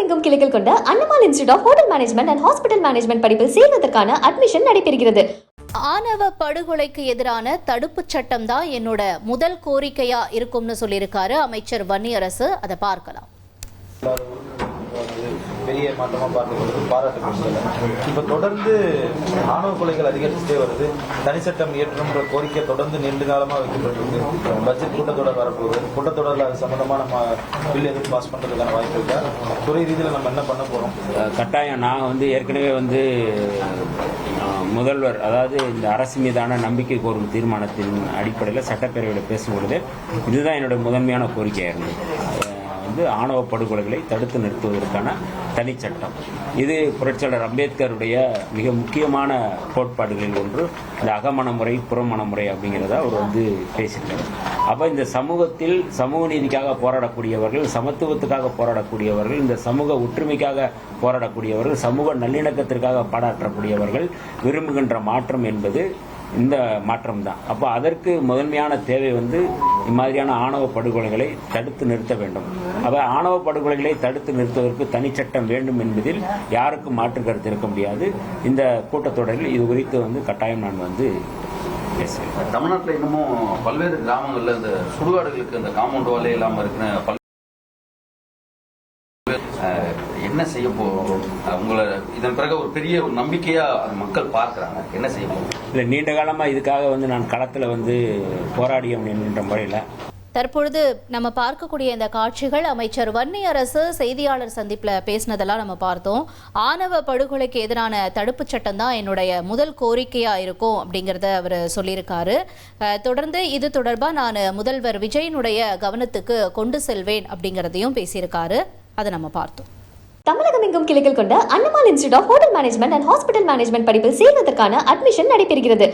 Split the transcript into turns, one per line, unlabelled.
தமிழகமெங்கும் கிளைகள் கொண்ட Annamal institute of hotel management and hospital management படிப்பில் சேர்வதற்கான அட்மிஷன் நடைபெறுகிறது.
ஆணவ படுகொலைக்கு எதிரான தடுப்புச் சட்டம் தான் என்னோட முதல் கோரிக்கையா இருக்கும்னு சொல்லியிருக்காரு அமைச்சர் வன்னியரசு. அதை பார்க்கலாம்.
பெரிய மாற்றமா பார்க்கப்படுது, பாராட்டுகள். இப்ப தொடர்ந்து ஆணவ கொலைகள் அதிகரிச்சுட்டே வருது. தனிச்சட்டம் இயற்றம்ன்ற கோரிக்கை தொடர்ந்து நீண்ட காலமா வைக்கப்பட்டிருக்கு. பட்ஜெட் கூட்டத்தொடர் வரப்போகுது. கூட்டத்தொடரில் அது சம்பந்தமா நம்ம பில் எதுவும் பாஸ் பண்றதுக்கான வாய்ப்பு இருக்கா? துறை ரீதியில் நம்ம என்ன பண்ண போறோம்?
கட்டாயம் நான் ஏற்கனவே முதல்வர், அதாவது இந்த அரசு மீதான நம்பிக்கை கோரும் தீர்மானத்தின் அடிப்படையில் சட்டப்பேரவையில் பேசும்பொழுது இதுதான் என்னுடைய முதன்மையான கோரிக்கையாக இருந்தது. ஆணவ படுகொலைகளை தடுத்து நிறுத்துவதற்கான தனிச்சட்டம். இது புரட்சியாளர் அம்பேத்கருடைய மிக முக்கியமான கோட்பாடுகளில் ஒன்று. இந்த அகமண முறை, புறமண முறை அப்படிங்கிறத அவர் பேசிட்டார். அப்போ இந்த சமூகத்தில் சமூக நீதிக்காக போராடக்கூடியவர்கள், சமத்துவத்துக்காக போராடக்கூடியவர்கள், இந்த சமூக ஒற்றுமைக்காக போராடக்கூடியவர்கள், சமூக நல்லிணக்கத்திற்காக பாராட்டக்கூடியவர்கள் விரும்புகின்ற மாற்றம் என்பது இந்த மாற்றம் தான். அப்போ அதற்கு முதன்மையான தேவை இம்மாதிரியான ஆணவ படுகொலைகளை தடுத்து நிறுத்த வேண்டும். அப்போ ஆணவ படுகொலைகளை தடுத்து நிறுத்துவதற்கு தனிச்சட்டம் வேண்டும் என்பதில் யாருக்கும் மாற்று கருத்து இருக்க முடியாது. இந்த கூட்டத்தொடரில் இது குறித்து கட்டாயம் நான் பேசுகிறேன்.
தமிழ்நாட்டில் இன்னமும் பல்வேறு கிராமங்களில் இந்த சுடுகாடுகளுக்கு இந்த காம்பவுண்ட் வாலே இல்லாமல் இருக்கிற என்ன செய்ய போறோம்? உங்களை இதன் பிறகு ஒரு பெரிய ஒரு நம்பிக்கையா மக்கள் பார்க்கிறாங்க. என்ன செய்ய போறோம்?
இல்லை, நீண்ட காலமா இதுக்காக நான் களத்தில் போராடியவன் என்கின்ற முறையில்
தற்பொழுது நம்ம பார்க்கக்கூடிய இந்த காட்சிகள் அமைச்சர் வன்னியரசு செய்தியாளர் சந்திப்பில் பேசினதெல்லாம் நம்ம பார்த்தோம். ஆணவ படுகொலைக்கு எதிரான தடுப்புச் சட்டம் தான் என்னுடைய முதல் கோரிக்கையா இருக்கும் அப்படிங்கிறத அவர் சொல்லியிருக்காரு. தொடர்ந்து இது தொடர்பாக நான் முதல்வர் விஜயனுடைய கவனத்துக்கு கொண்டு செல்வேன் அப்படிங்கிறதையும் பேசியிருக்காரு. அதை நம்ம பார்த்தோம்.
தமிழகமெங்கும் கிளைகள் கொண்ட Annamal institute of hotel management and hospital management படிப்பில் சேர்வதற்கான அட்மிஷன் நடைபெறுகிறது.